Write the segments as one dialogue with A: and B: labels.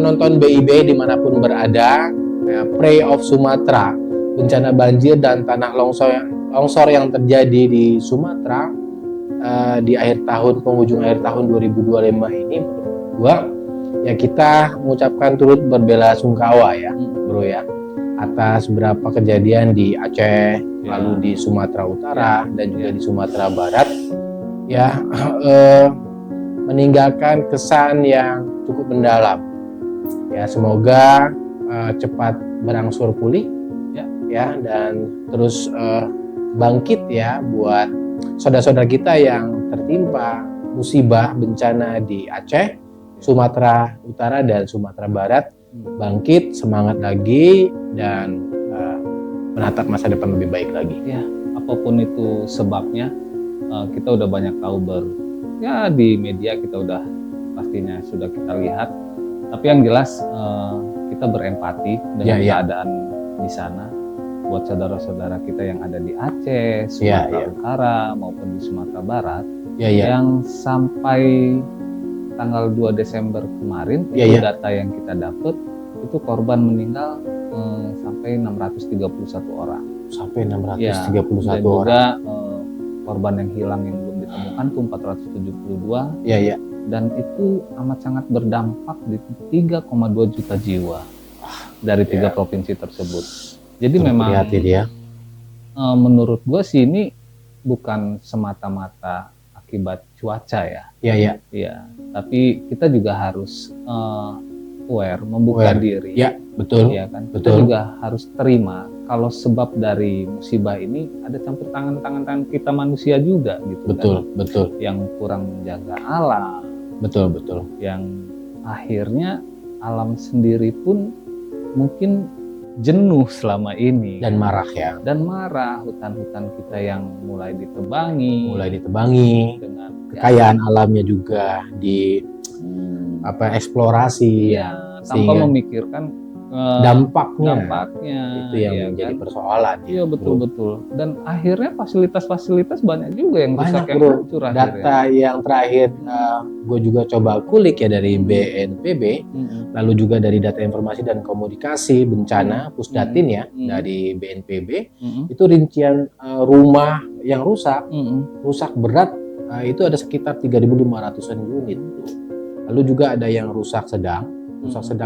A: penonton BIB dimanapun berada, Prey of Sumatera, bencana banjir dan tanah longsor yang terjadi di Sumatera di penghujung akhir tahun 2025 ini, menurut gua ya kita mengucapkan turut berbelasungkawa ya, bro ya, atas beberapa kejadian di Aceh, lalu di Sumatera Utara dan juga di Sumatera Barat, ya meninggalkan kesan yang cukup mendalam. Ya semoga cepat berangsur pulih ya dan terus bangkit ya buat saudara-saudara kita yang tertimpa musibah bencana di Aceh, Sumatera Utara dan Sumatera Barat. Bangkit, semangat lagi dan menatap masa depan lebih baik lagi.
B: Ya, apapun itu sebabnya, kita udah banyak tahu di media kita udah pastinya sudah kita lihat. Tapi yang jelas kita berempati dengan keadaan di sana buat saudara-saudara kita yang ada di Aceh, Sumatera Utara maupun di Sumatera Barat yang sampai tanggal 2 Desember kemarin itu data yang kita dapat itu korban meninggal sampai 631 orang.
A: Sampai 631
B: dan
A: orang.
B: Juga korban yang hilang yang belum ditemukan itu 472. Dan itu amat sangat berdampak di 3,2 juta jiwa dari 3 provinsi tersebut. Jadi memang menurut gua sih ini bukan semata-mata akibat cuaca ya. Tapi kita juga harus membuka diri.
A: Betul.
B: Ya kan? Kita juga harus terima kalau sebab dari musibah ini ada campur tangan kita manusia juga gitu.
A: Betul.
B: Yang kurang menjaga alam.
A: Betul.
B: Yang akhirnya alam sendiri pun mungkin jenuh selama ini
A: dan marah ya.
B: Dan marah hutan-hutan kita yang mulai ditebangi
A: dengan kekayaan alamnya juga eksplorasi
B: tanpa memikirkan dampaknya
A: itu yang menjadi persoalan.
B: Iya betul. Dan akhirnya fasilitas banyak juga yang rusak, yang hancur.
A: Data yang terakhir gue juga coba kulik ya dari BNPB, lalu juga dari Data Informasi dan Komunikasi Bencana Pusdatin ya dari BNPB, itu rincian rumah yang rusak berat itu ada sekitar 3.500-an unit. Lalu juga ada yang rusak sedang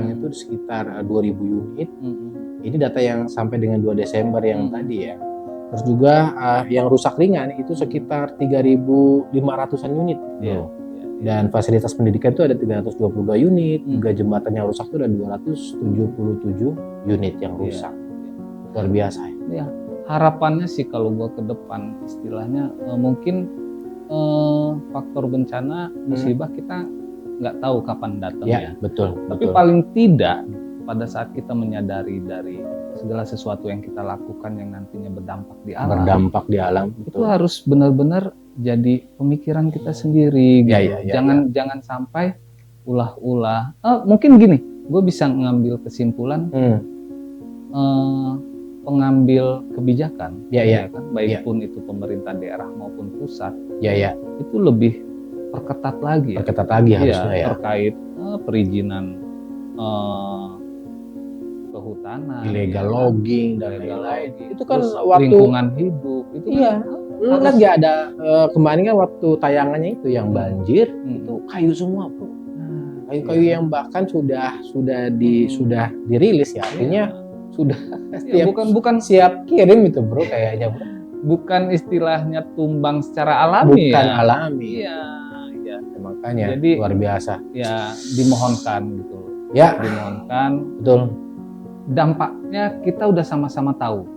A: itu sekitar 2.000 unit. Ini data yang sampai dengan 2 Desember yang tadi ya. Terus juga yang rusak ringan itu sekitar 3.500-an unit. Dan fasilitas pendidikan itu ada 322 unit, juga jembatan yang rusak itu ada 277 unit yang rusak. Luar biasa ya.
B: Harapannya sih kalau gua ke depan istilahnya mungkin faktor bencana musibah kita nggak tahu kapan datangnya.
A: Betul.
B: Tapi paling tidak pada saat kita menyadari dari segala sesuatu yang kita lakukan yang nantinya berdampak di alam. Itu harus benar-benar jadi pemikiran kita sendiri gitu. Jangan sampai ulah-ulah. Mungkin gini, gue bisa ngambil kesimpulan pengambil kebijakan, kan? Baik pun itu pemerintah daerah maupun pusat, itu lebih perketat lagi
A: harusnya ya
B: terkait perizinan kehutanan,
A: illegal logging dan lain-lain. Itu kan
B: waktu lingkungan hidup itu
A: lu kan nggak ada kemarin kan waktu tayangannya itu yang banjir itu kayu semua bro. Kayu-kayu yang bahkan sudah dirilis ya, artinya sudah
B: bukan
A: siap kirim itu bro kayaknya bro.
B: Bukan istilahnya tumbang secara alami.
A: Makanya
B: jadi
A: luar biasa.
B: Ya dimohonkan gitu. Dimohonkan.
A: Betul.
B: Dampaknya kita udah sama-sama tahu.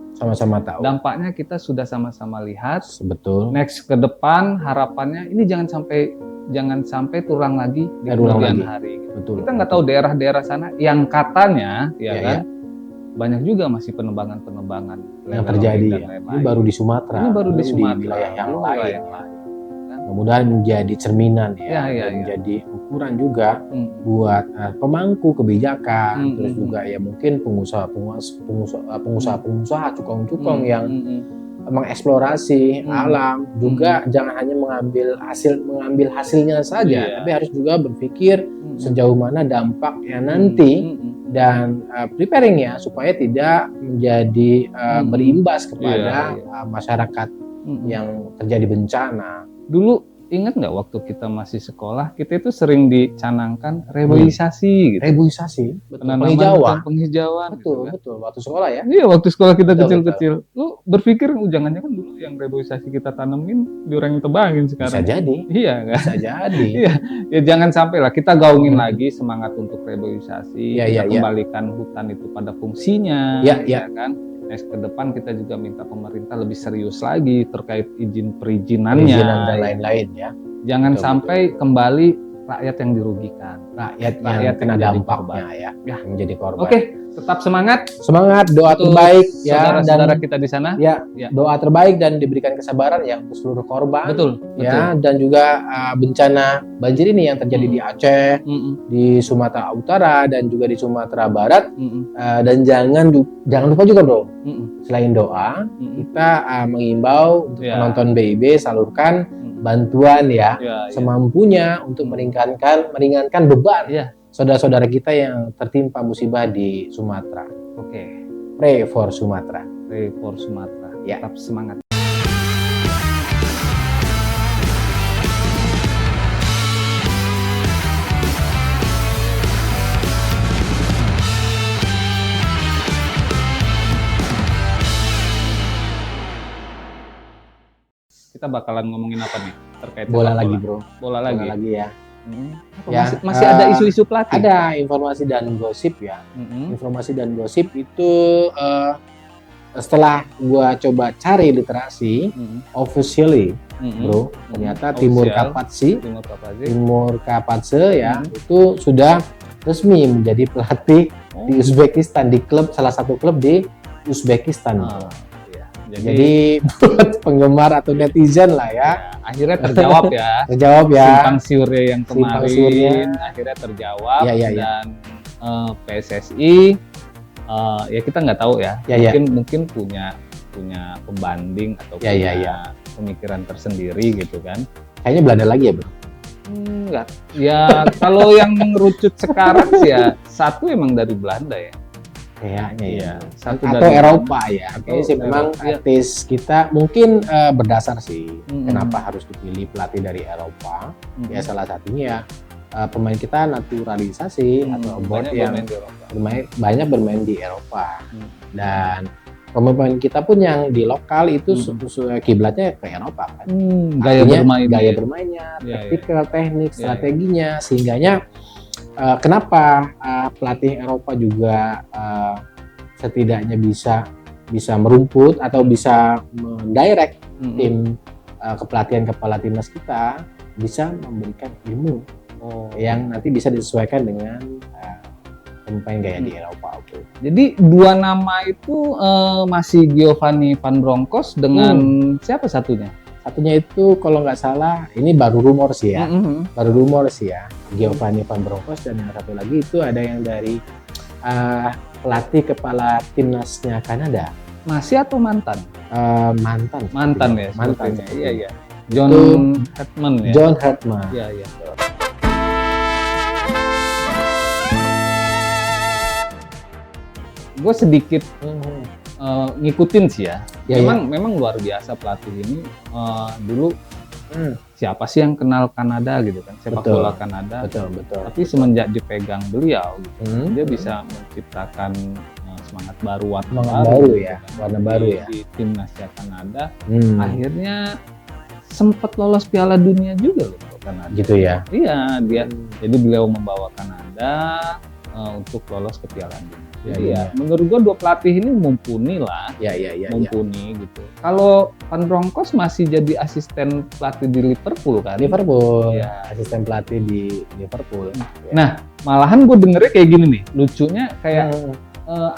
B: Dampaknya kita sudah sama-sama lihat.
A: Betul.
B: Next ke depan harapannya ini jangan sampai terulang lagi di kemudian hari. Gitu.
A: Betul.
B: Kita nggak tahu daerah-daerah sana yang katanya kan banyak juga masih penebangan
A: yang terjadi. Ini baru di Sumatera.
B: Di
A: wilayah yang lain. Mudah-mudahan menjadi cerminan dan menjadi ukuran juga buat pemangku kebijakan, terus juga ya mungkin pengusaha cukong-cukong yang mengeksplorasi alam juga jangan hanya mengambil hasilnya saja, tapi harus juga berpikir sejauh mana dampaknya nanti dan preparingnya supaya tidak menjadi berimbas kepada masyarakat yang terjadi bencana.
B: Dulu ingat nggak waktu kita masih sekolah, kita itu sering dicanangkan reboisasi gitu.
A: Reboisasi,
B: penghijauan.
A: Betul,
B: Gitu, kan?
A: betul. Waktu sekolah ya?
B: Iya, waktu sekolah kita kecil-kecil. Lu berpikir jangan-jangan dulu yang reboisasi kita tanemin di orang yang tebangin sekarang.
A: Bisa jadi.
B: Iya kan?
A: Bisa jadi.
B: Iya, ya jangan sampai lah kita gaungin lagi semangat untuk reboisasi, kita kembalikan hutan itu pada fungsinya, ya kan? Next ke depan kita juga minta pemerintah lebih serius lagi terkait perizinannya
A: dan lain-lain ya.
B: Jangan sampai kembali rakyat yang dirugikan,
A: rakyat yang kena dampaknya ya, menjadi korban.
B: Oke, tetap semangat,
A: doa terbaik ya,
B: saudara-saudara kita di sana.
A: Ya, doa terbaik dan diberikan kesabaran ya untuk seluruh korban.
B: Betul.
A: Ya, dan juga bencana banjir ini yang terjadi di Aceh, di Sumatera Utara dan juga di Sumatera Barat. Dan jangan lupa juga bro, selain doa, kita mengimbau untuk penonton BIB salurkan bantuan ya, semampunya untuk meringankan beban saudara-saudara kita yang tertimpa musibah di Sumatera.
B: Oke.
A: Pray for Sumatera.
B: Pray for Sumatera. Ya. Tetap semangat. Kita bakalan ngomongin apa nih terkait
A: bola lagi bro.
B: Bola lagi
A: ya.
B: Masih ada isu-isu pelatih?
A: Ada informasi dan gosip ya. Informasi dan gosip itu setelah gua coba cari literasi officially bro, ternyata Timur Kapatse ya itu sudah resmi menjadi pelatih di Uzbekistan, di salah satu klub di Uzbekistan. Jadi buat penggemar atau netizen lah ya,
B: akhirnya terjawab ya. Simpang siurnya yang kemarin akhirnya terjawab dan PSSI ya kita nggak tahu ya. Mungkin punya pembanding atau punya pemikiran tersendiri gitu kan.
A: Kayaknya Belanda lagi ya bro.
B: Enggak. Ya kalau yang mengerucut sekarang sih ya satu emang dari Belanda ya.
A: Kayaknya ya.
B: Satu
A: atau Eropa ya. Kayaknya sih memang artis kita mungkin berdasar sih kenapa harus dipilih pelatih dari Eropa. Ya salah satunya pemain kita naturalisasi atau abroad yang banyak bermain di Eropa. Dan pemain kita pun yang di lokal itu kiblatnya ke Eropa kan. Gaya bermainnya, taktikal, teknik, strateginya, sehingganya kenapa pelatih Eropa juga setidaknya bisa merumput atau bisa mendirect tim kepelatihan kepala timnas kita, bisa memberikan ilmu yang nanti bisa disesuaikan dengan pemain gaya di Eropa.
B: Jadi dua nama itu masih Giovanni Van Bronckhorst dengan siapa satunya?
A: Satunya itu kalau nggak salah, ini baru rumor sih ya, Giovanni Van Bronckhorst, dan yang satu lagi itu ada yang dari pelatih kepala timnasnya Kanada.
B: Masih atau mantan? Mantan ya. Iya. John Hartman ya.
A: John Hartman.
B: Iya. Gue sedikit ngikutin sih ya. Memang luar biasa pelatih ini. Dulu siapa sih yang kenal Kanada gitu kan, sepak bola Kanada.
A: Betul.
B: Tapi semenjak dipegang beliau gitu, dia bisa menciptakan semangat baru, warna baru ya di timnasnya Kanada. Akhirnya sempat lolos Piala Dunia juga loh Kanada.
A: Gitu ya.
B: Iya, jadi beliau membawa Kanada untuk lolos ke Piala Dunia. Jadi menurut gua dua pelatih ini mumpuni lah. Mumpuni gitu. Kalau Van Bronckhorst masih jadi asisten pelatih di Liverpool kan?
A: Asisten pelatih di Liverpool.
B: Nah, malahan gue dengernya kayak gini nih, lucunya kayak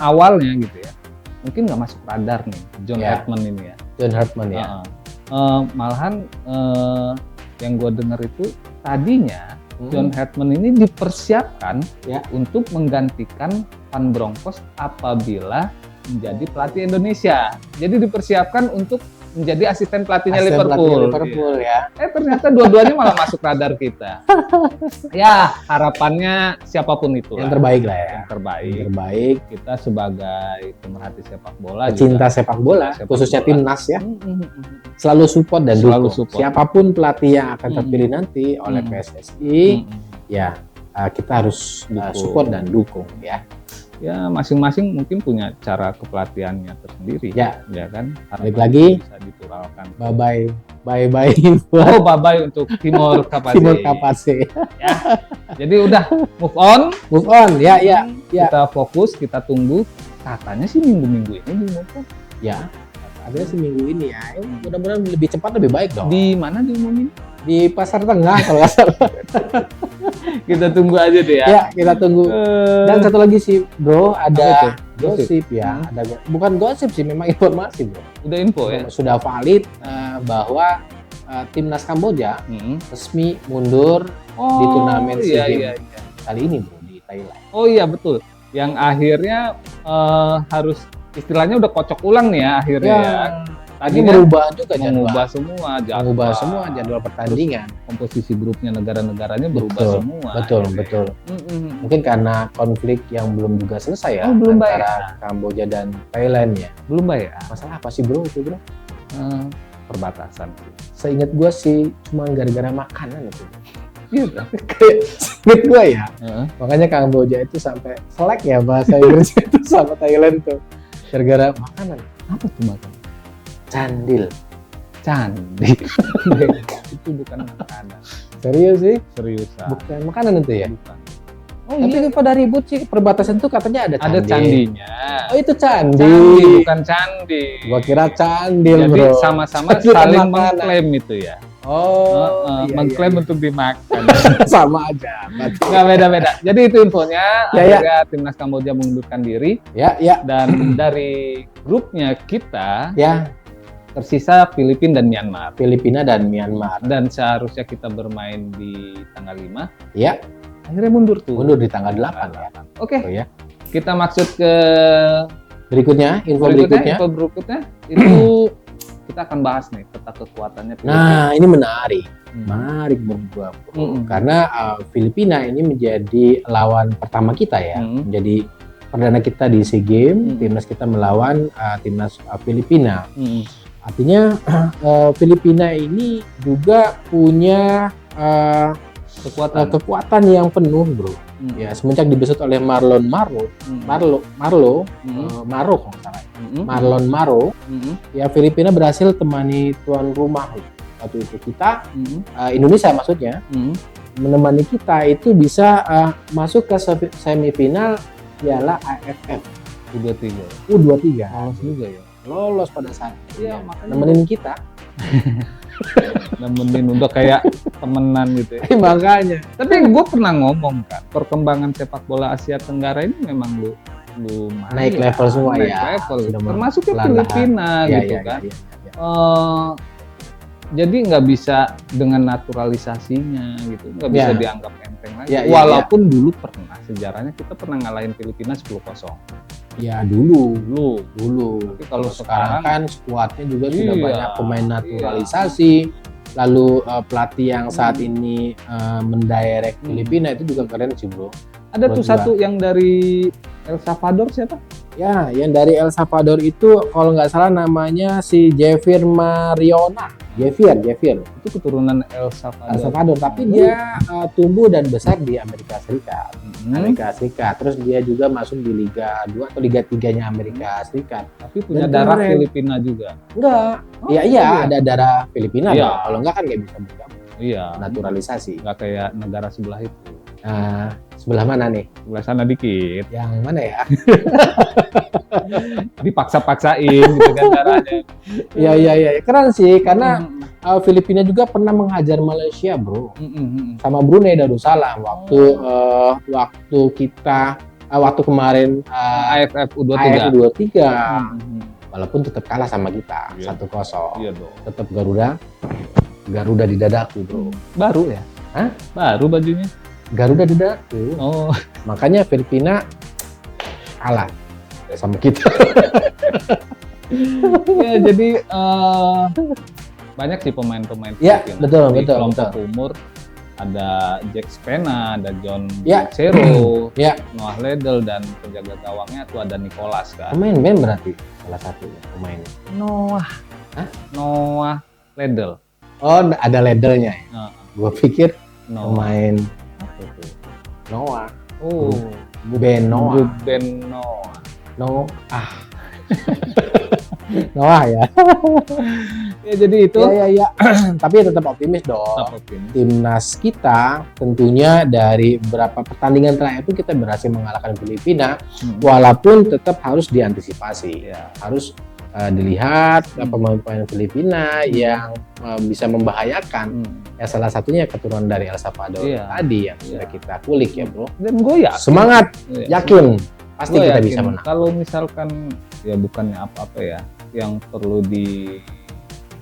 B: awalnya gitu ya, mungkin nggak masuk radar nih John Hartman ini ya.
A: John Hartman ya.
B: Malahan yang gue denger itu tadinya John Hartman ini dipersiapkan untuk menggantikan Van Bronckhorst apabila menjadi pelatih Indonesia. Jadi dipersiapkan untuk menjadi asisten pelatihnya
A: Asisten
B: Liverpool.
A: pelatih Liverpool ya.
B: Ternyata dua-duanya malah masuk radar kita. Ya, harapannya siapapun itu
A: Yang terbaik lah ya.
B: Yang terbaik.
A: Yang terbaik.
B: Kita sebagai pemerhati sepak bola,
A: Pecinta sepak bola, khususnya timnas ya. Selalu support dan
B: Selalu
A: dukung.
B: support.
A: Siapapun pelatih yang akan terpilih nanti oleh PSSI, ya kita harus support dan dukung ya.
B: Ya, masing-masing mungkin punya cara kepelatihannya tersendiri.
A: Ya,
B: kan.
A: Balik lagi.
B: Bisa dituralkan.
A: Bye bye.
B: Oh, bye untuk Timor Kapase.
A: Timor Kapase.
B: Ya. Jadi udah move on.
A: Move on. Ya.
B: Kita fokus, kita tunggu. Katanya sih minggu-minggu ini di move on.
A: Ya. Katanya sih minggu ini ya. Mudah-mudahan lebih cepat lebih baik dong.
B: Di mana diumumin?
A: Di Pasar Tengah kalau nggak salah.
B: Kita tunggu aja deh ya.
A: Ya, kita tunggu. Dan satu lagi sih, Bro, ada
B: gosip
A: ya. Ada bukan gosip sih, memang informasi, Bro.
B: Udah info ya.
A: Sudah valid bahwa timnas Kamboja resmi mundur di turnamen SEA Games kali ini, Bro, di Thailand.
B: Oh iya betul. Yang akhirnya harus istilahnya udah kocok ulang nih ya akhirnya ya.
A: Tadi merubah juga
B: mengubah semua
A: jadwal pertandingan.
B: Komposisi grupnya negara-negaranya berubah semua.
A: Betul. Mungkin karena konflik yang belum juga selesai ya antara Kamboja dan Thailand ya.
B: Belum ya.
A: Masalah apa sih, Bro, itu, Bro?
B: Perbatasan.
A: Seingat gua sih cuma gara-gara makanan itu. Iya, kayak seingat gua ya. Makanya Kamboja itu sampai selek ya bahasa Inggrisnya itu sama Thailand tuh. Gara-gara makanan. Apa tuh makanan? Candil.
B: Itu bukan makanan.
A: Serius sih?
B: Seriusan.
A: Bukan makanan itu ya?
B: Bukan.
A: Oh, tapi pada ribut sih perbatasan tuh katanya ada candi.
B: Ada candinya.
A: Oh, itu candi.
B: Candi bukan candi.
A: Gua kira candil,
B: jadi,
A: Bro.
B: Jadi sama-sama saling mengklaim itu ya. Mengklaim untuk dimakan.
A: Sama aja.
B: Nggak beda-beda. Jadi itu infonya. Akhirnya timnas Kamboja mengundurkan diri.
A: Ya.
B: Dan dari grupnya kita.
A: Ya.
B: Tersisa Filipina dan Myanmar. Dan seharusnya kita bermain di tanggal 5.
A: Ya.
B: Akhirnya mundur tuh.
A: Mundur di tanggal 8 ya.
B: Oke.
A: Oh, ya.
B: Kita maksud ke info berikutnya itu kita akan bahas nih peta kekuatannya Filipina.
A: Nah, ini menarik. Menarik menurut gua, Bro. Karena Filipina ini menjadi lawan pertama kita ya. Menjadi perdana kita di SEA Games, timnas kita melawan timnas Filipina. Artinya Filipina ini juga punya kekuatan yang penuh, Bro. Ya, semenjak dibesut oleh Marlon Maro kalau salah. Marlon Maro, ya Filipina berhasil temani tuan rumah waktu itu kita, Indonesia maksudnya, menemani kita itu bisa masuk ke semifinal Piala AFF U23.
B: Lolos juga ya.
A: Lolos pada saat
B: ya,
A: nemenin kita.
B: Nemenin udah kayak temenan gitu ya.
A: Makanya.
B: Tapi gue pernah ngomong kan, perkembangan sepak bola Asia Tenggara ini memang lu
A: naik level semua ya.
B: Termasuk ke Filipina gitu kan. Jadi nggak bisa dengan naturalisasinya gitu, nggak bisa dianggap enteng lagi. Walaupun dulu pernah sejarahnya kita pernah ngalahin Filipina 10-0.
A: Ya dulu.
B: Tapi kalau
A: sekarang kan skuadnya juga sudah banyak pemain naturalisasi. Lalu pelatih yang saat ini mendirect Filipina itu juga keren sih, Bro.
B: Ada tuh satu yang dari El Salvador siapa?
A: Ya, yang dari El Salvador itu kalau nggak salah namanya si Javier Mariona. Javier.
B: Itu keturunan El Salvador.
A: Tapi dia tumbuh dan besar di Amerika Serikat. Terus dia juga masuk di Liga 2 atau Liga 3-nya Amerika Serikat.
B: Tapi punya darah Filipina juga.
A: Enggak. Iya, ada darah Filipina. Ya. Kalau enggak kan nggak bisa bergabung.
B: Iya.
A: Naturalisasi.
B: Nggak kayak negara sebelah itu.
A: Sebelah mana nih?
B: Sebelah sana dikit.
A: Yang mana ya?
B: Dipaksa-paksain gitu kan darahnya.
A: Iya. Keren sih karena Filipina juga pernah menghajar Malaysia, Bro. Sama Brunei Darussalam waktu kita waktu kemarin
B: AFF
A: U23. Walaupun tetap kalah sama kita 1-0.
B: Iya dong.
A: Tetap Garuda di dadaku, Bro.
B: Baru ya?
A: Hah?
B: Baru bajunya.
A: Garuda di dadaku.
B: Oh.
A: Makanya Filipina kalah sama kita.
B: Ya jadi banyak sih pemain-pemain
A: Ya,
B: Filipina.
A: betul,
B: Di
A: betul,
B: kelompok
A: betul.
B: umur ada Jack Spena, ada John
A: Ya.
B: Cero,
A: Ya.
B: Noah Ledel, dan penjaga gawangnya tuh ada Nicholas kan.
A: Pemain band berarti salah satu pemain.
B: Noah,
A: Hah?
B: Noah Ledel.
A: Oh, ada ledelnya ya.
B: Nah,
A: Gua pikir
B: Noah.
A: pemain
B: Apa tuh?
A: Noah.
B: Oh,
A: Band Noah.
B: grup band Noah.
A: Noah. Noah ya.
B: Ya jadi itu.
A: Ya. Tapi tetap optimis dong.
B: Apa ini?
A: Timnas kita tentunya dari beberapa pertandingan terakhir itu kita berhasil mengalahkan Filipina, walaupun tetap harus diantisipasi.
B: Ya.
A: Harus dilihat pemain-pemain Filipina yang bisa membahayakan. Ya salah satunya keturunan dari El Salvador tadi yang sudah kita kulik ya, Bro.
B: Dan gue yakin.
A: Semangat,
B: Ya,
A: yakin pasti
B: Gua
A: kita
B: yakin
A: bisa menang.
B: Kalau misalkan ya bukannya apa-apa ya, yang perlu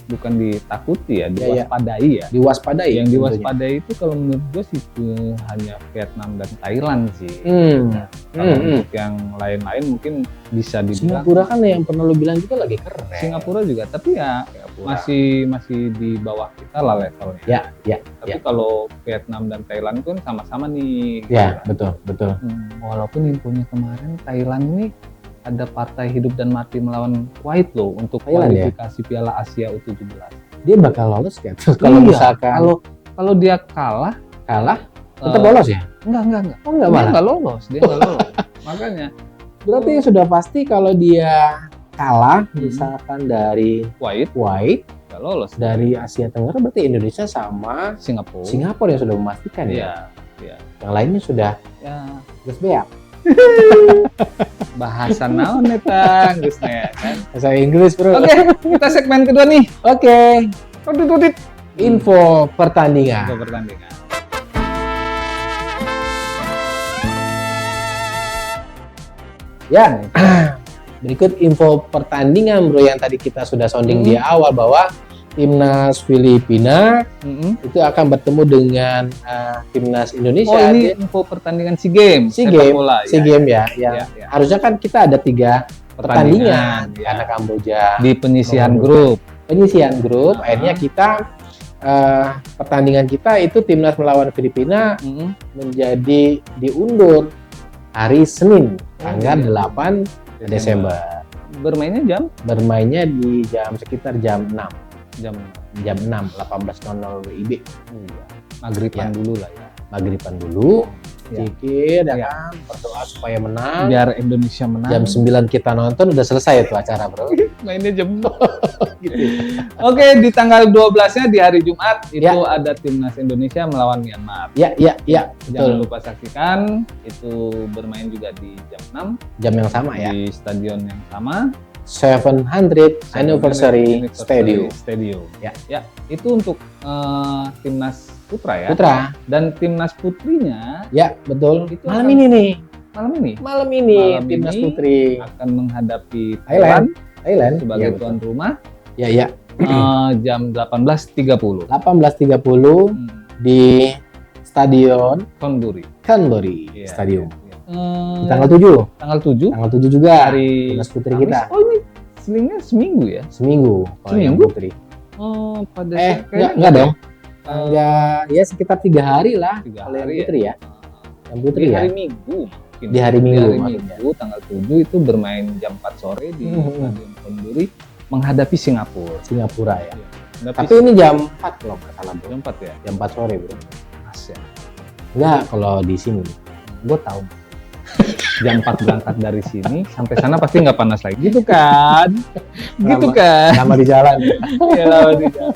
B: bukan ditakuti ya, diwaspadai ya.
A: Diwaspadai.
B: Yang
A: tentunya.
B: diwaspadai itu kalau menurut gue sih hanya Vietnam dan Thailand sih. Nah, kalau untuk yang lain-lain mungkin bisa dibilang.
A: Singapura kan yang pernah lu bilang juga lagi keren.
B: Singapura juga, tapi ya masih di bawah kita lah levelnya.
A: Ya.
B: Tapi kalau Vietnam dan Thailand kan sama-sama nih.
A: Ya, betul.
B: Walaupun infonya kemarin Thailand ini ada partai hidup dan mati melawan Kuwait loh untuk
A: Thailand,
B: kualifikasi Piala Asia U17.
A: Dia bakal lolos kan? Kalau misalkan
B: kalau dia kalah
A: tetap lolos ya?
B: Enggak.
A: Oh, enggak
B: Dia
A: malah.
B: enggak lolos, dia enggak lolos. Makanya
A: Berarti sudah pasti kalau dia kalah misalkan dari
B: Kuwait enggak lolos.
A: dari Asia Tenggara, berarti Indonesia sama
B: Singapura
A: yang sudah memastikan ya.
B: Iya.
A: Yang lainnya sudah
B: Ya,
A: geus beak.
B: bahasa naon eta geusnya kan.
A: Bahasa Inggris, Bro.
B: Oke, kita segmen kedua nih.
A: Oke.
B: Tudit.
A: Info pertandingan.
B: Info pertandingan.
A: Ya. Berikut info pertandingan, Bro, yang tadi kita sudah sounding di awal bahwa timnas Filipina itu akan bertemu dengan timnas Indonesia.
B: Oh, ini info pertandingan SEA Games.
A: SEA
B: sepak
A: Games,
B: bola,
A: SEA Games ya. Harusnya kan kita ada 3 pertandingan
B: ya.
A: karena Kamboja
B: Di penyisihan grup.
A: Akhirnya kita pertandingan kita itu timnas melawan Filipina menjadi diundur hari Senin tanggal 8 Desember. Bermainnya di sekitar jam 6. Jam 6 18.00 WIB.
B: Maghriban dulu lah ya.
A: Maghriban dulu. Sedikit kan, berdoa supaya menang.
B: Biar Indonesia menang.
A: Jam 9 kita nonton udah selesai itu acara, Bro.
B: Mainnya jam gitu. Oke, di tanggal 12-nya di hari Jumat itu ada timnas Indonesia melawan Myanmar.
A: Ya.
B: Jangan lupa saksikan, itu bermain juga di jam 6.
A: Jam yang sama ya.
B: Di stadion yang sama.
A: 700 Anniversary Stadium.
B: Ya, itu untuk timnas putra ya. Dan timnas putrinya.
A: Ya, betul. Malam ini timnas putri
B: akan menghadapi
A: Thailand
B: sebagai tuan rumah.
A: Ya.
B: Jam 18.30.
A: 18.30 di Stadion
B: Chonburi
A: Stadium.
B: Tanggal 7
A: juga
B: hari
A: timnas putri kita.
B: Oh, ini selingnya seminggu ya?
A: Seminggu yang putri.
B: Oh, pada
A: enggak dong. Enggak, ya sekitar 3 hari lah kalau yang putri ya. Yang putri
B: di
A: ya.
B: hari Minggu.
A: Di hari Minggu
B: tanggal 7 itu bermain jam 4 sore di Stadion Chonburi menghadapi Singapura
A: ya. Tapi ini jam 4 kalau nggak salah, Bro.
B: Jam 4 ya?
A: Jam 4 sore, Bro.
B: Asia.
A: Enggak, kalau di sini.
B: Gue tahu. Jam 4 berangkat dari sini sampai sana pasti nggak panas lagi. Gitu kan? Lama di jalan. Iya, lama di jalan.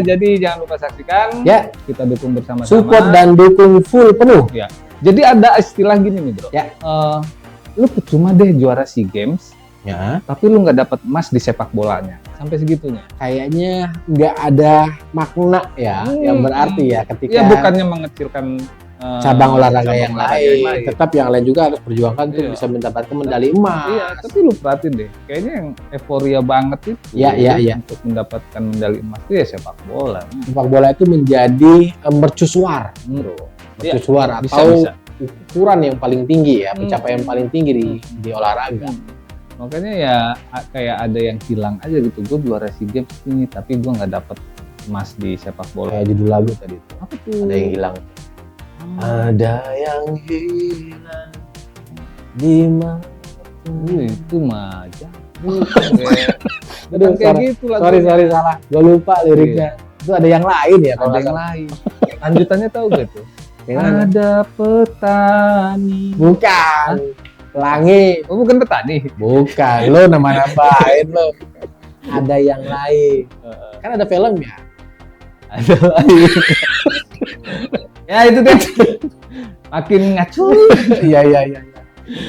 B: Jadi jangan lupa saksikan.
A: Ya.
B: Kita dukung bersama-sama.
A: Support dan dukung full penuh.
B: Ya. Jadi ada istilah gini nih, Bro.
A: Ya.
B: Lu percuma deh juara SEA Games.
A: Ya.
B: Tapi lu nggak dapat emas di sepak bolanya. Sampai segitunya.
A: Kayaknya nggak ada makna ya yang berarti ya ketika.
B: Ya bukannya mengecilkan
A: cabang olahraga yang lain. Tetap yang lain juga harus perjuangkan untuk bisa mendapatkan medali emas.
B: Iya, tapi lu perhatiin deh, kayaknya yang euforia banget itu untuk mendapatkan medali emas itu ya sepak bola.
A: Sepak bola itu menjadi mercusuar, Bro. Mercusuar atau ukuran yang paling tinggi ya, pencapaian paling tinggi di olahraga.
B: Makanya ya kayak ada yang hilang aja gitu. Gue juara SEA Games ini, tapi gue nggak dapet emas di sepak bola.
A: Kayak judul lagu tadi itu.
B: Apa tuh?
A: Ada yang hilang. Ada yang hilang di mana?
B: Itu mah
A: Aduh,
B: kayak gitu lagu.
A: sorry salah. Gue lupa liriknya. Itu ada yang lain ya kalau
B: Ada
A: nggak
B: yang
A: salah.
B: lain. Lanjutannya tahu gak tuh?
A: Gimana?
B: Ada petani.
A: Bukan. Pelangi.
B: Oh, bukan petani.
A: Bukan. Lo nama-namain lo. Ada yang lain. Kan ada filmnya.
B: Ada lain. Ya itu deh. Makin ngaco.
A: Iya.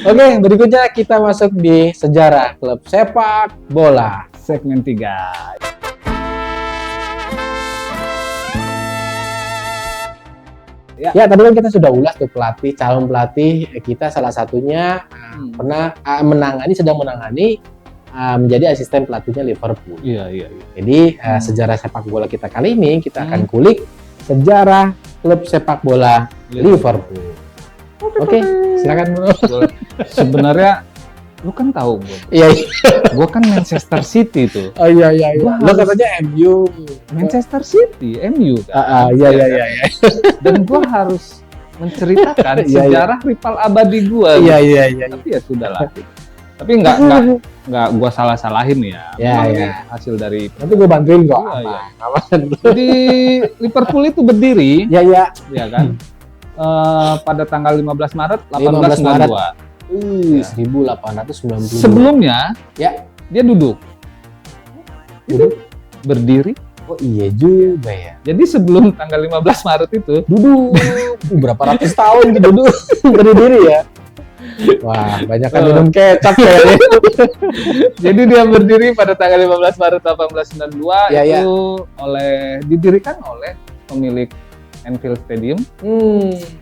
A: Oke, berikutnya kita masuk di sejarah klub sepak bola.
B: Segmen 3.
A: Ya, tadi kan kita sudah ulas tuh calon pelatih kita salah satunya pernah sedang menangani menjadi asisten pelatihnya Liverpool.
B: Iya.
A: Jadi sejarah sepak bola kita kali ini kita akan kulik sejarah klub sepak bola Liverpool. Oke, silakan Bro.
B: Sebenarnya lu kan tahu gue.
A: Iya.
B: Gue kan Manchester City tuh.
A: Oh iya. Lo
B: Harus-
A: katanya MU.
B: Manchester City, MU kan.
A: Iya.
B: Dan gue harus menceritakan
A: Iya.
B: sejarah rival abadi gue.
A: Iya.
B: Tapi ya sudahlah. Tapi nggak gue salah-salahin ya.
A: Ya,
B: Memang
A: ya.
B: ini hasil dari.
A: Nanti gue bantuin kok.
B: Iya.
A: Aman.
B: Jadi Liverpool itu berdiri,
A: Iya.
B: ya kan? Pada tanggal 15 Maret
A: 15 Maret.
B: 1892.
A: 1892.
B: Sebelumnya,
A: Ya.
B: dia duduk. Berdiri.
A: Oh iya juga ya.
B: Jadi sebelum tanggal 15 Maret itu,
A: Duduk. Berapa ratus tahun gitu duduk berdiri ya. Wah, banyak kan minum kecap kayaknya.
B: jadi dia berdiri pada tanggal 15 Maret 1892
A: Ya, ya.
B: itu didirikan oleh pemilik Anfield Stadium,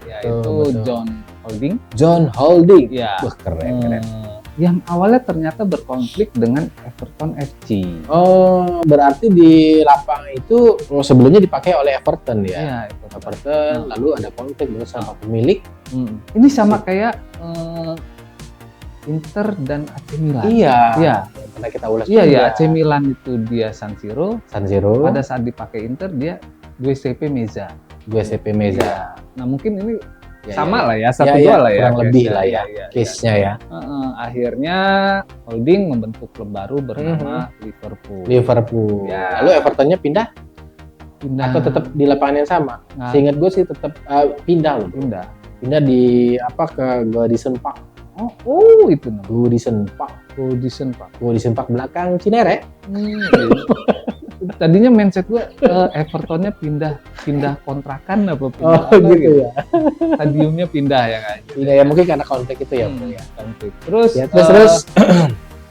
B: yaitu
A: betul.
B: John Holding.
A: John Holding.
B: Ya.
A: Wah, keren.
B: Yang awalnya ternyata berkonflik dengan Everton FC.
A: Oh, berarti di lapangan itu sebelumnya dipakai oleh Everton ya.
B: Iya,
A: Everton, lalu ada konflik dengan sama pemilik.
B: Ini sama kayak Inter dan AC Milan.
A: Iya.
B: Iya.
A: Yang pernah kita ulas.
B: Iya,
A: juga.
B: AC Milan itu dia San Siro.
A: San Siro.
B: Pada saat dipakai Inter dia Giuseppe Meazza.
A: Giuseppe Meazza.
B: Nah, mungkin ini
A: Ya,
B: sama
A: ya.
B: lah ya, satu
A: Ya,
B: dua
A: ya,
B: lah ya.
A: kurang lebih
B: case-nya.
A: lah ya. Case-nya ya.
B: Akhirnya Holding membentuk klub baru bernama Liverpool.
A: Liverpool.
B: Ya.
A: Lalu Evertonnya pindah
B: Pindah.
A: atau tetap di lapangan yang sama?
B: Nah,
A: Seingat gue sih tetap pindah loh.
B: pindah.
A: Pindah di ke Goodison Park.
B: Oh itu namanya.
A: Goodison Park.
B: Goodison Park.
A: Goodison Park belakang Cinere.
B: Tadinya mindset gue Evertonnya pindah kontrakan apa pindah
A: Oh
B: apa
A: gitu ya.
B: Stadiumnya pindah ya kan.
A: Pindah ya mungkin karena konflik itu ya. Bro, ya.
B: Konflik. Terus
A: Ya, terus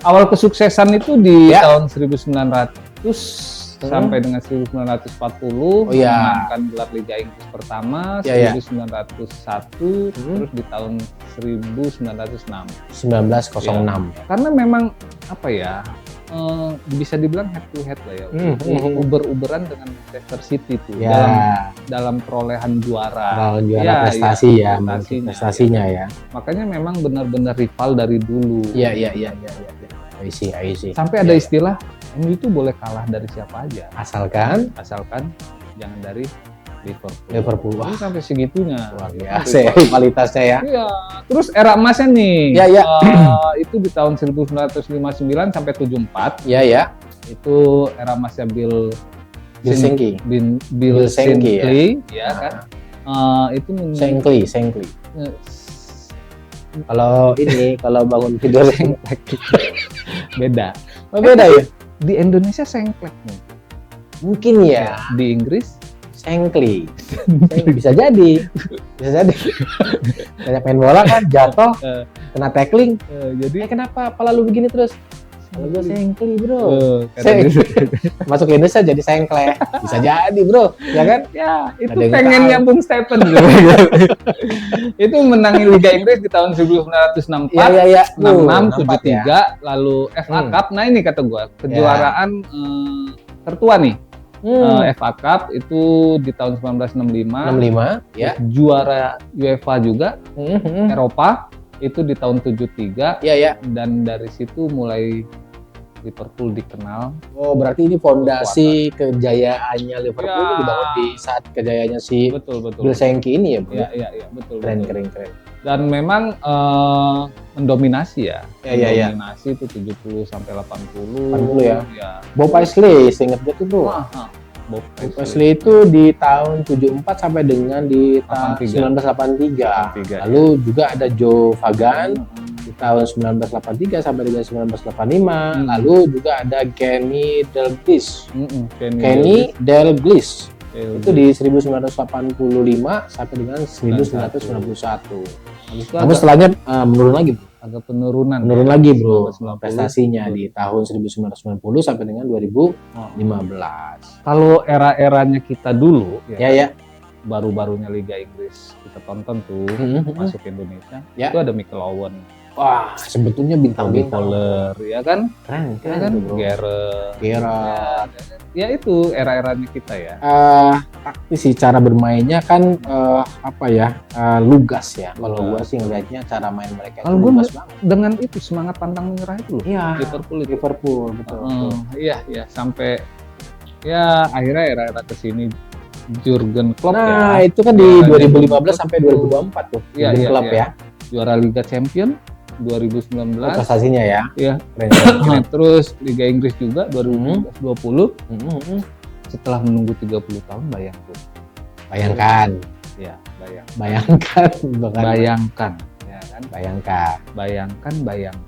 B: awal kesuksesan itu di
A: Ya.
B: tahun 1900 sampai dengan 1940
A: iya.
B: memenangkan gelar Liga Inggris pertama,
A: Ya, ya.
B: 1901, terus di tahun 1906.
A: 1906.
B: Karena memang apa ya, bisa dibilang head to head lah ya, uber-uberan dengan Manchester City tuh dalam perolehan juara.
A: Kalau juara
B: Ya,
A: prestasi
B: ya,
A: prestasinya ya.
B: Makanya memang benar-benar rival dari dulu.
A: Iya. I see.
B: Sampai ada istilah MU itu boleh kalah dari siapa aja,
A: Asalkan
B: asalkan jangan dari Liverpool.
A: Liverpool. Wah,
B: Ini sampai segitunya.
A: luar biasa ya kualitasnya ya.
B: Iya. Terus era emasnya nih.
A: Ya.
B: Itu di tahun 1959 sampai 74.
A: Ya.
B: Itu era emasnya Bill
A: Shankly.
B: Bill
A: Shankly, ya.
B: Shankly, ya kan. Itu
A: Shankly. Kalau bangun tidur
B: beda.
A: Oh, beda ya?
B: Di Indonesia sengklek nih.
A: Mungkin ya.
B: Di Inggris
A: Shankly. Bisa jadi. Banyak main bola kan jatuh, kena tackling.
B: jadi
A: Kenapa kepala lu begini terus? Kalau gue Shankly, Bro.
B: karena
A: Masuk ke Indonesia jadi sengklek. Bisa jadi, Bro. Ya kan?
B: ya itu
A: Ada yang
B: pengennya
A: tahu.
B: Bung Stephen gitu. Itu menangi Liga Inggris di tahun 1964.
A: Iya.
B: 66,
A: 74 ya.
B: 73, lalu FA Cup. Nah ini kata gua kejuaraan tertua nih. FA Cup itu di tahun 1965.
A: 65, ya.
B: Juara UEFA juga, Eropa Itu di tahun 73.
A: Iya ya.
B: Dan dari situ mulai Liverpool dikenal.
A: Oh, berarti ini fondasi kejayaannya Liverpool
B: Ya.
A: ini dibangun di saat kejayaannya si
B: Betul.
A: Bill Sankey ini ya, Bro?
B: Iya, betul.
A: Keren,
B: betul.
A: keren.
B: Dan memang mendominasi ya.
A: Iya.
B: Mendominasi itu 70 sampai 80.
A: 80 ya.
B: Ya.
A: Bob Paisley, seingat gue tuh, Bro.
B: Bob
A: Bob Paisley itu di tahun 74 sampai dengan di tahun
B: 83.
A: 1983. Lalu juga ada Joe Fagan di tahun 1983 sampai dengan 1985. Lalu juga ada Kenny Dalglish. Kenny Dalglish. Itu di 1985 sampai dengan 1991. Namun setelahnya menurun lagi, Bro.
B: Agak penurunan.
A: Menurun lagi, Bro.
B: 1990.
A: Prestasinya di tahun 1990 sampai dengan 2015.
B: Kalau era-eranya kita dulu,
A: Ya.
B: baru-barunya Liga Inggris kita tonton tuh masuk ke Indonesia,
A: Ya.
B: itu ada Michael Owen,
A: Wah, sebetulnya bintang-bintang.
B: Fowler, ya kan?
A: Keren
B: Kan?
A: tuh, Bro.
B: Gerrard. Ya itu era-eranya kita ya.
A: Taktis sih cara bermainnya kan lugas ya. Kalau
B: Lugas.
A: gua sih ngelihatnya cara main mereka
B: Kalau
A: itu
B: gua
A: lugas banget.
B: Dengan itu semangat pantang menyerah itu loh.
A: Iya.
B: Liverpool,
A: betul.
B: Iya, sampai ya akhirnya era-era kesini Jurgen Klopp
A: Nah,
B: ya.
A: itu kan di 2015 sampai 2024 tuh.
B: Iya,
A: Jurgen Klopp
B: iya.
A: ya.
B: Juara Liga Champion 2019.
A: Prestasinya ya.
B: Iya.
A: Keren.
B: Terus Liga Inggris juga 2020. Setelah menunggu 30 tahun
A: Bayangkan.
B: Ya,
A: Bayangkan.
B: bayangkan. Ya kan?
A: Bayangkan.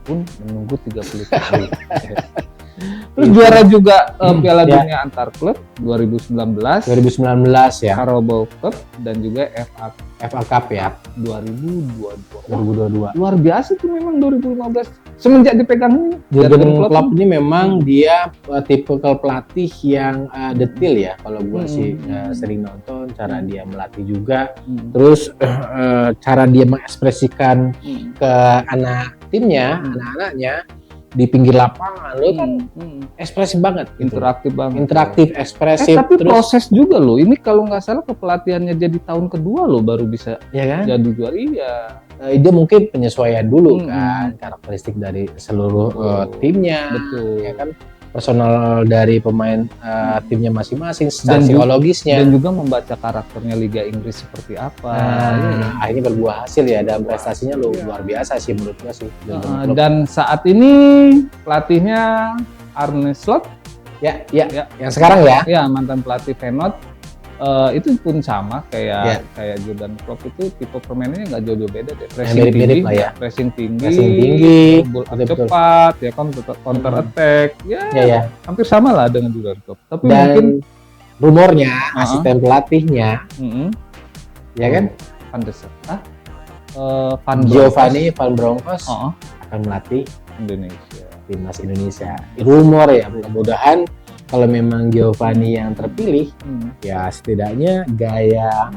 B: Pun menunggu 30 tahun. Terus juara juga Piala Dunia antar klub 2019
A: ya.
B: Carabao Cup dan juga
A: FA Cup ya.
B: 2022. Luar biasa tuh memang 2015 semenjak dipegang
A: Jurgen Klopp ini memang dia tipikal pelatih yang detail ya. Kalau gua sih sering nonton cara dia melatih juga. Terus cara dia mengekspresikan ke anak-anaknya di pinggir lapangan lo kan ekspresif banget, gitu. interaktif, ekspresif.
B: Tapi
A: terus
B: proses juga loh. Ini kalau nggak salah kepelatihannya jadi tahun kedua loh baru bisa
A: ya kan?
B: jadi juara. Iya.
A: Dia mungkin penyesuaian dulu kan karakteristik dari seluruh timnya.
B: Betul.
A: Ya kan? Personal dari pemain timnya masing-masing, secara
B: Dan
A: psikologisnya.
B: Dan juga membaca karakternya Liga Inggris seperti apa.
A: Akhirnya berbuah hasil ya, dan prestasinya luar biasa sih menurut gue sih.
B: Dan saat ini pelatihnya Arne Slot.
A: Ya, yang sekarang ya.
B: Ya, mantan pelatih Feyenoord. Itu pun sama kayak Jurgen Klopp, itu tipe permainannya nggak jauh beda deh. Pressing tinggi, cepat, ya kan, counter attack, ya. Hampir sama lah dengan Jurgen Klopp. Tapi
A: dan
B: mungkin
A: rumornya asisten pelatihnya, ya kan, Giovanni Van Bronckhorst akan melatih timnas Indonesia. Rumor ya, mudah-mudahan kalau memang Giovanni yang terpilih, ya setidaknya gaya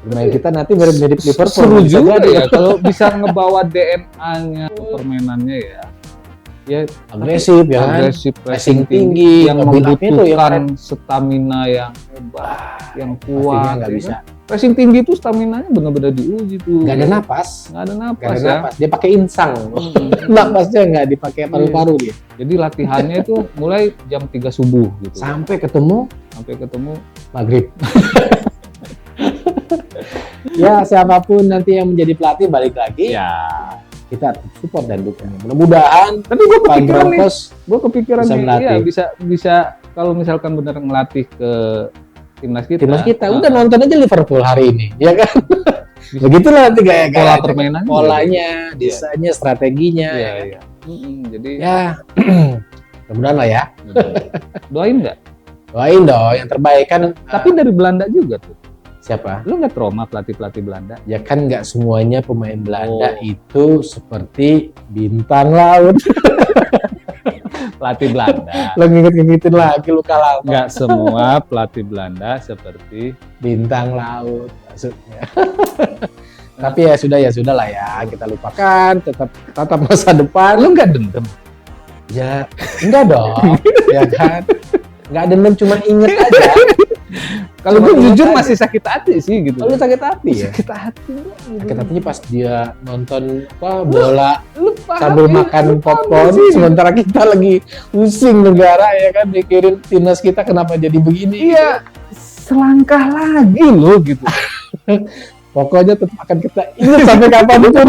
A: bermain kita nanti mirip-mirip Liverpool.
B: Seru juga ya kalau bisa ngebawa DNA-nya permainannya ya. Ya
A: agresif ya kan, pressing tinggi,
B: yang membutuhkan stamina yang hebat, yang kuat.
A: Nggak bisa.
B: Pressing tinggi itu stamina-nya benar-benar diuji tuh.
A: Nggak ada napas ya.
B: Napas.
A: Dia pakai insang. Napasnya nggak dipakai paru-paru dia.
B: Jadi latihannya itu mulai jam 3 subuh gitu.
A: Sampai ketemu maghrib. Ya, siapapun nanti yang menjadi pelatih balik lagi. Ya, kita support dan dukung. Mudah-mudahan.
B: Tapi gue kepikiran nih, bisa kalau misalkan benar ngelatih ke timnas kita.
A: Udah nonton aja Liverpool hari ini, ya kan? Begitulah nanti gaya
B: pola permainannya,
A: polanya, desainnya, strateginya.
B: Iya. Jadi
A: ya, mudah-mudahan lah ya.
B: Doain nggak?
A: Doain dong, yang terbaik kan.
B: Tapi dari Belanda juga tuh.
A: Siapa?
B: Lu nggak trauma pelatih Belanda?
A: Ya kan nggak semuanya pemain Belanda itu seperti bintang laut.
B: Pelatih Belanda.
A: Lo nginget-ngingetin lagi lu kalah.
B: Nggak semua pelatih Belanda seperti
A: bintang laut maksudnya. Tapi ya sudah lah ya, kita lupakan, tetap masa depan.
B: Lu nggak dendam?
A: Ya enggak dong, ya kan? Nggak dendam, cuma inget aja.
B: Kalau
A: Cuma
B: gue jujur
A: ingat
B: masih sakit hati sih gitu.
A: Oh, lu sakit hati ya?
B: Sakit hati. Bro, gitu.
A: Sakit hatinya pas dia nonton bola
B: Lu paham
A: sambil
B: ya?
A: makan
B: Lu paham
A: popcorn,
B: sih?
A: sementara kita lagi pusing negara ya kan, mikirin timnas kita kenapa jadi begini.
B: Iya, selangkah lagi loh gitu.
A: Pokoknya tetap akan kita ingat sampai kapanpun.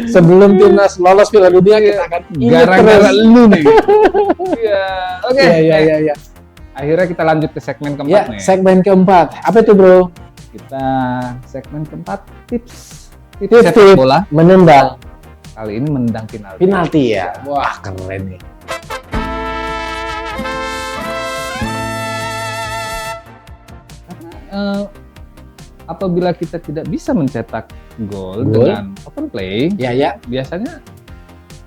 A: Sebelum timnas lolos Piala Dunia kita akan ingat
B: Gara-gara
A: terus.
B: lu nih. Iya, oke.
A: Iya.
B: Akhirnya kita lanjut ke segmen
A: Ya,
B: keempat nih.
A: segmen keempat. Apa itu, Bro?
B: Kita segmen keempat tips
A: Tips
B: bola.
A: menendang
B: Kali ini menendang penalti.
A: penalti ya. Wah, keren nih.
B: Apabila kita tidak bisa mencetak gol
A: Gol.
B: dengan open play,
A: Ya.
B: biasanya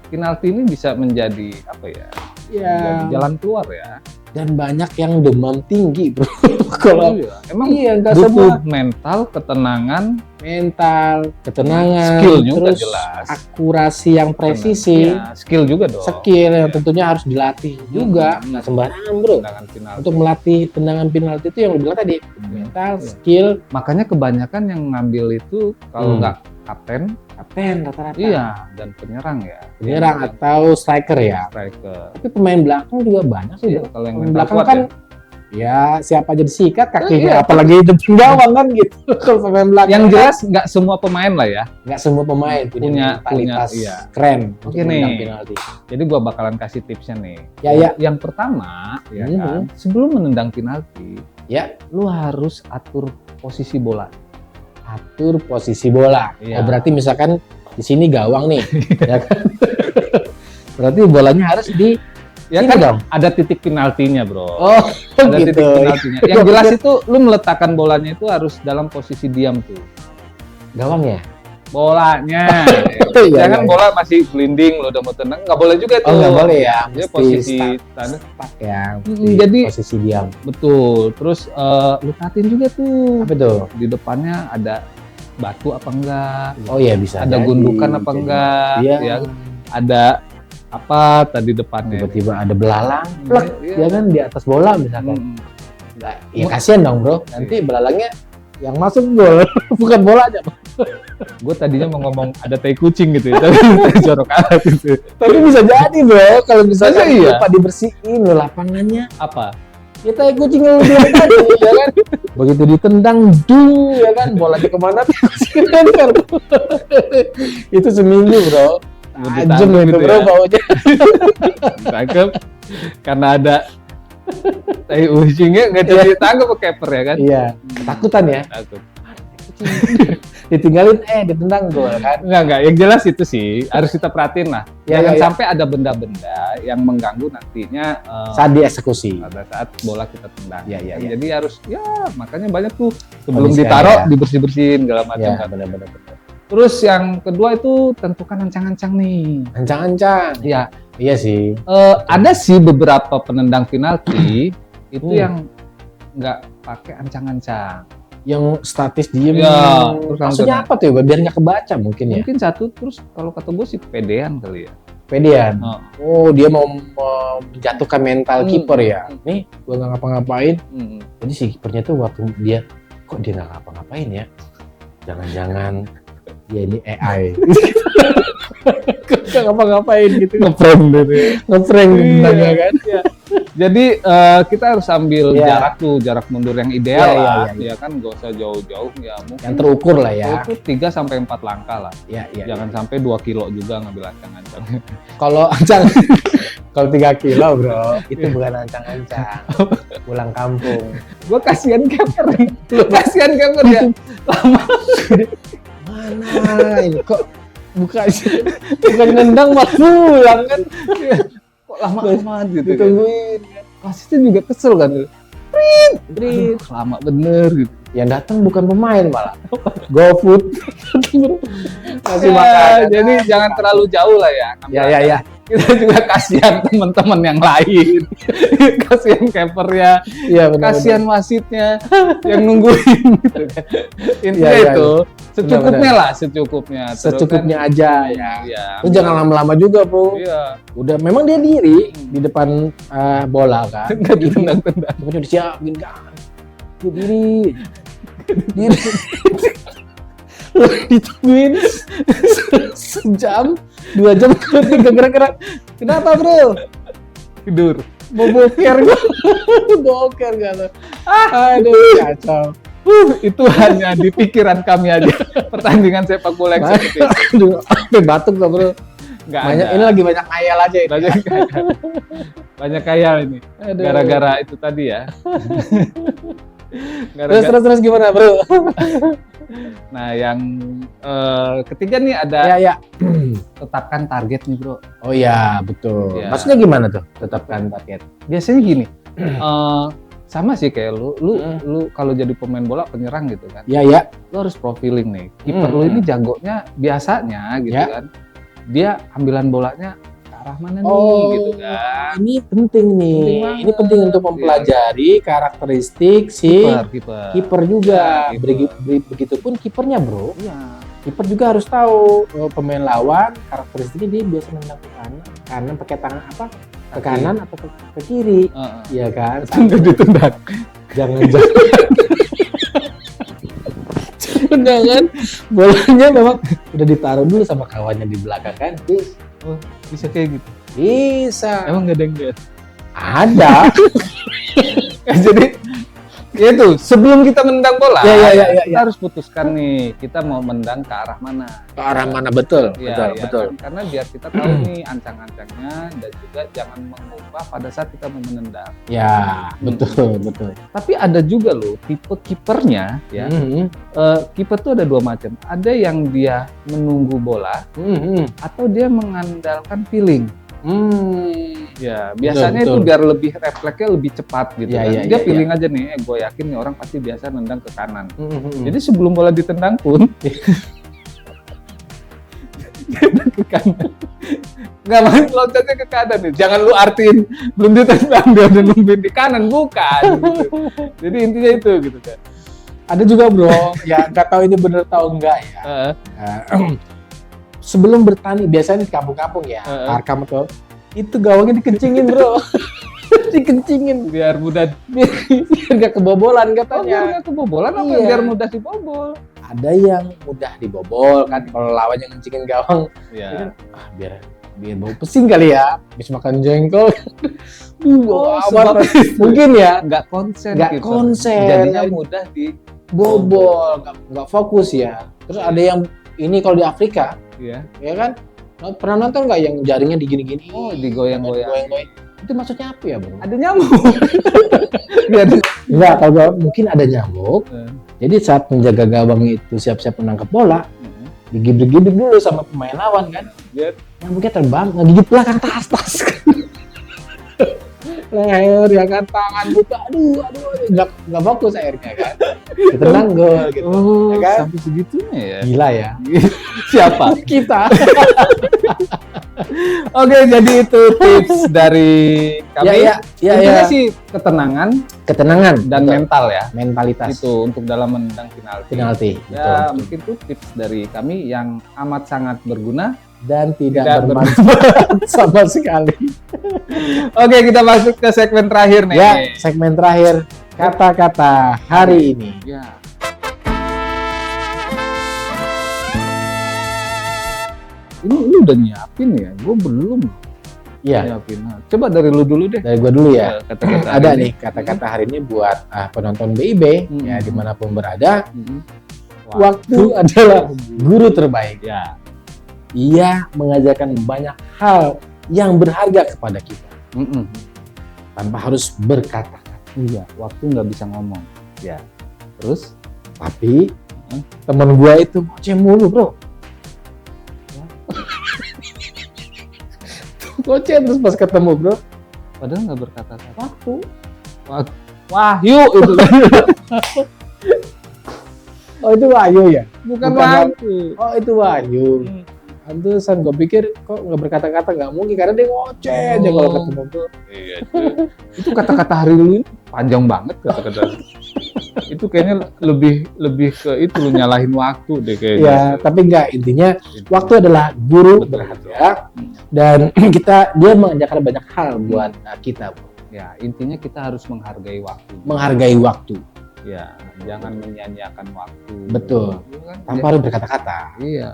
B: penalti ini bisa menjadi apa ya?
A: Ya.
B: Menjadi jalan keluar ya.
A: Dan banyak yang demam tinggi, Bro. Kalau
B: Emang
A: iya nggak
B: butuh
A: semua
B: mental, ketenangan,
A: mental, ketenangan,
B: Skill-nya udah
A: terus
B: jelas.
A: akurasi yang presisi,
B: ya, skill juga dong.
A: skill yang tentunya harus dilatih juga, nggak sembarangan, Bro.
B: Tendangan penalti.
A: Untuk melatih tendangan penalti itu yang lu bilang tadi, mental, skill,
B: Makanya kebanyakan yang ngambil itu kalau nggak kapten,
A: kapten rata-rata.
B: iya, dan penyerang ya.
A: Penyerang atau striker ya.
B: Striker.
A: Tapi pemain belakang juga banyak sih,
B: Iya,
A: Bro.
B: kalau yang
A: Pemain
B: mental
A: belakang
B: kuat
A: kan ya siapa aja disikat kakinya,
B: Iya.
A: apalagi depan gawang kan gitu. Kalau pemain belakang
B: Yang
A: kan
B: jelas nggak semua pemain lah ya.
A: nggak semua pemain punya
B: Punya-
A: mentalitas
B: iya.
A: keren
B: Oke
A: untuk menendang
B: nih.
A: penalti.
B: Jadi gua bakalan kasih tipsnya nih.
A: Ya.
B: Yang pertama, ya
A: Mhm.
B: kan, sebelum menendang penalti,
A: Ya,
B: lu harus atur posisi bola.
A: atur posisi bola.
B: Iya.
A: Oh, berarti misalkan di sini gawang nih, ya kan? Berarti bolanya harus di
B: Ya
A: sini
B: kan
A: dong.
B: ada titik penaltinya, Bro.
A: Oh,
B: Ada
A: gitu.
B: titik penaltinya. Yang jelas itu lu meletakkan bolanya itu harus dalam posisi diam tuh.
A: Gawang ya?
B: Bolanya.
A: Iya,
B: Jangan
A: iya.
B: bola masih glinding lo udah mau tendang, nggak boleh juga tuh.
A: Oh, nggak boleh ya.
B: Dia
A: Mesti
B: posisi
A: stuck ya.
B: Mm,
A: Mesti
B: jadi-
A: posisi diam.
B: betul. Terus lu perhatiin juga tuh
A: Apa tuh?
B: di depannya ada batu apa enggak,
A: Oh iya bisa.
B: ada
A: jadi.
B: gundukan apa
A: Jadi,
B: enggak,
A: Iya.
B: ya, ada apa tadi depannya.
A: Tiba-tiba ada belalang, plek,
B: Iya.
A: ya kan di atas bola misalkan.
B: Mm.
A: Nah, ya kasihan dong, Bro. Nanti belalangnya yang masuk gol, bukan bolanya.
B: Gue tadinya mau ngomong ada tai kucing gitu ya, tapi jorok amat gitu.
A: Tapi bisa jadi, Bro, kalau misalnya
B: Masa iya?
A: lupa dibersihin lo lapangannya.
B: Apa?
A: Ya tai kucing yang lu bilang tadi, ya kan? Begitu ditendang, dung, ya kan? Bolanya kemana? tai kucing nempel. Itu seminggu, Bro.
B: Udah
A: Ajem
B: ditangkap
A: itu,
B: gitu
A: Bro,
B: ya.
A: baunya.
B: Tangkep karena ada tai kucingnya nggak jadi ditangkap ke keeper ya kan?
A: Iya, ketakutan ya.
B: Takut.
A: Ditinggalin, ditendang gol kan?
B: Enggak, yang jelas itu sih harus kita perhatiin lah.
A: Ya,
B: Jangan
A: ya.
B: sampai ada benda-benda yang mengganggu nantinya
A: Saat dieksekusi.
B: pada saat bola kita tendang.
A: Ya, ya,
B: Kan?
A: ya.
B: Jadi harus ya makanya banyak tuh sebelum
A: Kondisi
B: ditaruh
A: ya.
B: dibersih-bersihin segala macam
A: Ya,
B: kan.
A: benar-benar.
B: Terus yang kedua itu tentukan ancang-ancang nih.
A: Ancang-ancang.
B: Ya,
A: Iya sih.
B: ada sih beberapa penendang penalti itu
A: Hmm.
B: yang nggak pakai ancang-ancang.
A: Yang statis diem.
B: Ya, terus
A: Maksudnya apa tuh ya? Biar nggak kebaca mungkin ya.
B: Mungkin satu terus kalau kata gue sih pedean kali ya.
A: Pedean.
B: Oh.
A: Oh, dia mau menjatuhkan mental
B: Hmm.
A: kiper ya. Nih, gua nggak ngapa-ngapain.
B: Hmm.
A: Jadi si kipernya tuh waktu dia kok dia nggak ngapa-ngapain ya? Jangan-jangan dia ini AI. Nggak ngapa-ngapain gitu.
B: Ngeprank gitu.
A: Ngeprank tentangnya kan.
B: Iya. Jadi kita harus ambil
A: Iya.
B: jarak tuh, jarak mundur yang ideal
A: Iya,
B: lah.
A: iya,
B: Ya kan gak usah jauh-jauh ya mungkin
A: Yang terukur lah ya.
B: itu 3 sampai 4 langkah lah.
A: Ya, ya.
B: Jangan sampai 2 kilo juga ngambil ancang-ancang.
A: Kalau ancang, kalau 3 kilo bro, itu bukan ancang-ancang. Pulang kampung.
B: Gue kasihan keeper. Kasihan keeper ya. Lama.
A: Mana ini kok bukan nendang malah pulang kan?
B: Kok lama amat gitu kan.
A: Ditungguin.
B: Wasitnya juga kesel kan. Aduh, lama bener gitu.
A: Yang datang bukan pemain malah. GoFood. Kasih
B: Ya,
A: makan.
B: jadi jangan terlalu jauh lah ya.
A: Ya.
B: Kita juga kasihan teman-teman yang lain. Kasihan keepernya.
A: Iya benar.
B: Kasihan wasitnya yang nungguin gitu kan. Intinya
A: Iya,
B: itu secukupnya
A: Benar-benar.
B: lah, secukupnya. Terus
A: Secukupnya
B: kan,
A: aja ya.
B: Iya.
A: Lu jangan lama-lama juga, Bro.
B: Iya.
A: Udah memang dia diri di depan bola kan.
B: Enggak ditendang-tendang.
A: Pokoknya udah siap, gini kan. diri ditungguin sejam 2 jam ketiga gerak-gerak. Kenapa bro?
B: Tidur.
A: Mau boker gua. Boker gak lo? Aduh kacau.
B: Itu hanya di pikiran kami aja. Pertandingan sepak bola yang seperti itu.
A: Aduh, sampai batuk gak bro?
B: Nggak
A: Banyak,
B: ada.
A: ini lagi banyak khayal aja ini.
B: Banyak khayal ini.
A: Aduh.
B: Gara-gara itu tadi ya.
A: Terus gimana bro?
B: Nah, yang ketiga nih ada
A: Ya.
B: tetapkan target nih bro.
A: Oh ya betul.
B: Ya.
A: Maksudnya gimana tuh? Tetapkan target.
B: Biasanya gini, sama sih kayak lu kalau jadi pemain bola penyerang gitu kan.
A: Ya.
B: Lu harus profiling nih. Kiper lu ini jagonya biasanya gitu
A: Ya.
B: kan. Dia ambilan bolanya ke arah mana nih
A: Oh,
B: gitu kan.
A: ini penting nih.
B: Penting banget.
A: Ini penting untuk mempelajari karakteristik si kiper juga.
B: Ya, kiper.
A: Begitupun kipernya bro.
B: Iya.
A: Kiper juga harus tahu pemain lawan karakteristiknya dia biasa nendang ke kanan pakai tangan apa? Ke kanan atau ke kiri. Iya kan?
B: Sampai ditendang.
A: Jangan jangan bolanya memang udah ditaruh dulu sama kawannya di belakang kan?
B: Oh, bisa kayak gitu.
A: Bisa.
B: Emang gak ada yang lihat?
A: Ada.
B: Jadi itu sebelum kita mendang bola,
A: Ya.
B: kita harus putuskan nih kita mau mendang ke arah mana.
A: Ke arah mana betul?
B: Ya,
A: Betul.
B: kan? Karena biar kita tahu nih ancang-ancangnya dan juga jangan mengubah pada saat kita mau menendang.
A: Ya, betul.
B: Tapi ada juga loh tipe kipernya ya. Kiper tuh ada dua macam. Ada yang dia menunggu bola atau dia mengandalkan feeling. Ya, biasanya
A: Betul.
B: itu biar lebih refleksnya lebih cepat gitu
A: Ya,
B: kan.
A: ya,
B: Dia
A: ya,
B: feeling aja nih, gue yakin nih orang pasti biasa nendang ke kanan.
A: Jadi
B: Jadi sebelum bola ditendang pun dia ke kanan. Nggak main loncatnya ke kanan nih. Jangan lu artiin belum ditendang dia udah nungguin di kanan, bukan. Gitu. Jadi intinya itu gitu kan.
A: ada juga bro, ya nggak tahu ini bener tahu enggak ya. Sebelum bertani biasanya di kampung-kampung ya, Arkam atau itu gawangnya dikencingin bro, dikencingin
B: Biar mudah
A: biar nggak kebobolan katanya.
B: biar nggak kebobolan apa
A: Iya.
B: biar mudah dibobol.
A: Ada yang mudah dibobol kan kalau lawannya ngencingin gawang,
B: Ya.
A: biar bau pesing kali ya, habis makan jengkol.
B: sebab
A: Mungkin ya
B: nggak konsen
A: Nggak
B: kiper.
A: konsen.
B: Jadinya mudah di
A: bobol, nggak fokus ya. Terus ada yang ini kalau di Afrika,
B: ya.
A: ya kan? Pernah nonton nggak yang jaringnya digini-gini?
B: Oh, digoyang-goyang.
A: Digoyang-goyang. Itu maksudnya apa ya bro?
B: Ada nyamuk. Biar
A: Enggak, kalau mungkin ada nyamuk. Jadi saat penjaga gawang itu siap-siap menangkap bola, digibrik-gibrik dulu sama pemain lawan kan?
B: Biar
A: Nyamuknya terbang, ngegigit belakang tas. Leher, ya kan, tangan buka, aduh, nggak fokus akhirnya kan? Ditendang gol gitu.
B: oh,
A: Ya kan?
B: sampai segitunya ya.
A: Gila ya.
B: Siapa?
A: Kita.
B: Oke, jadi itu tips dari kami.
A: Ya.
B: Intinya sih
A: Ketenangan
B: dan
A: betul.
B: mental ya.
A: Mentalitas.
B: Itu untuk dalam menendang penalti.
A: Penalti.
B: Ya,
A: Betul.
B: mungkin itu tips dari kami yang amat sangat berguna.
A: Dan tidak
B: Tidak
A: bermanfaat sama sekali.
B: Oke, kita masuk ke segmen terakhir nih.
A: Ya, segmen terakhir kata-kata hari ini.
B: Ya. Ini lu udah nyiapin ya? Gue belum
A: Ya,
B: nyiapin. Nah, coba dari lu dulu deh.
A: dari gua dulu ya.
B: Kata-kata
A: Ada
B: hari ini.
A: nih kata-kata hari ini buat penonton BIB ya dimanapun berada.
B: Wah.
A: Waktu adalah guru terbaik.
B: Ya.
A: Ia mengajarkan banyak hal yang berharga kepada kita tanpa harus berkata-kata.
B: Iya, waktu nggak bisa ngomong. Ya. Terus?
A: Tapi teman gua itu ngoceh mulu bro. Ngoceh terus pas ketemu bro.
B: Padahal nggak berkata-kata.
A: Waktu.
B: Wahyu itu kan.
A: Oh itu Wahyu ya?
B: Bukan
A: Bukan
B: waktu.
A: Oh itu Wahyu. Pantesan gue pikir kok nggak berkata-kata, nggak mungkin karena dia ngoceh aja kalau ketemu bro.
B: Iya. Itu kata-kata hari lu ini panjang banget kata-kata. Itu kayaknya lebih ke itu lu nyalahin waktu deh kayaknya.
A: Ya tapi nggak, intinya waktu adalah guru
B: Betul.
A: berharga dan dia mengajarkan banyak hal buat kita bro.
B: Ya, intinya kita harus menghargai waktu.
A: Menghargai waktu.
B: Ya, jangan menyia-nyiakan waktu.
A: Betul.
B: Iya kan?
A: Tanpa harus berkata-kata.
B: Iya.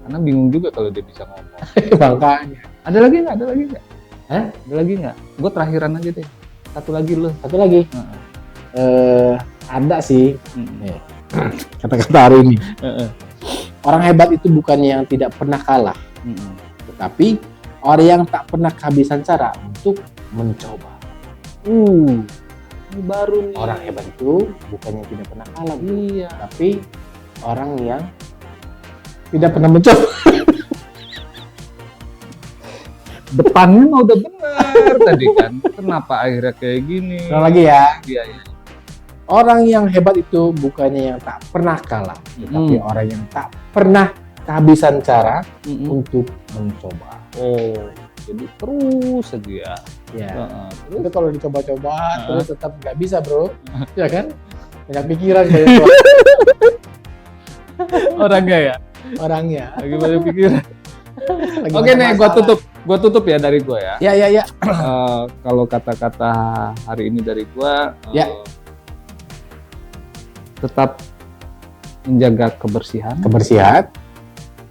B: Karena bingung juga kalau dia bisa ngomong.
A: Makanya.
B: Ada lagi nggak? Ada lagi nggak?
A: Hah?
B: Ada lagi nggak? Gue terakhiran aja deh. Satu lagi lu.
A: Satu lagi. Ada sih. Nih, kata-kata hari ini. Orang hebat itu bukan yang tidak pernah kalah, tetapi orang yang tak pernah kehabisan cara untuk mencoba.
B: Ini baru nih.
A: Orang hebat itu bukan yang tidak pernah kalah, bro.
B: Iya.
A: Tapi orang yang tidak pernah mencoba.
B: Depannya mah udah benar tadi kan. Kenapa akhirnya kayak gini?
A: Sekali lagi ya.
B: Iya.
A: Orang yang hebat itu bukannya yang tak pernah kalah, tetapi orang yang tak pernah kehabisan cara untuk mencoba.
B: Oh, jadi terus aja ya.
A: Ya.
B: Terus
A: Itu kalau dicoba-coba terus tetap nggak bisa, bro. Ya kan? Banyak pikiran kayak
B: orangnya ya.
A: orangnya.
B: Lagi banyak pikiran.
A: Lagi
B: Oke
A: banyak
B: nih,
A: masalah.
B: gua tutup ya dari gua ya.
A: Ya.
B: Kalau kata-kata hari ini dari gua,
A: Ya.
B: tetap menjaga kebersihan,
A: Kebersihan.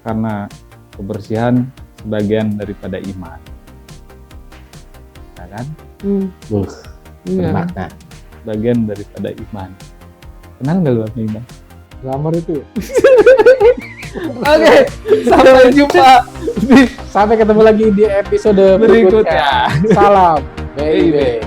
B: karena kebersihan sebagian daripada iman, ya kan?
A: Bermakna.
B: Bagian daripada iman. Kenal nggak lu sama iman?
A: Glamour itu.
B: Oke, sampai jumpa
A: Sampai ketemu lagi di episode berikutnya. Salam, baby.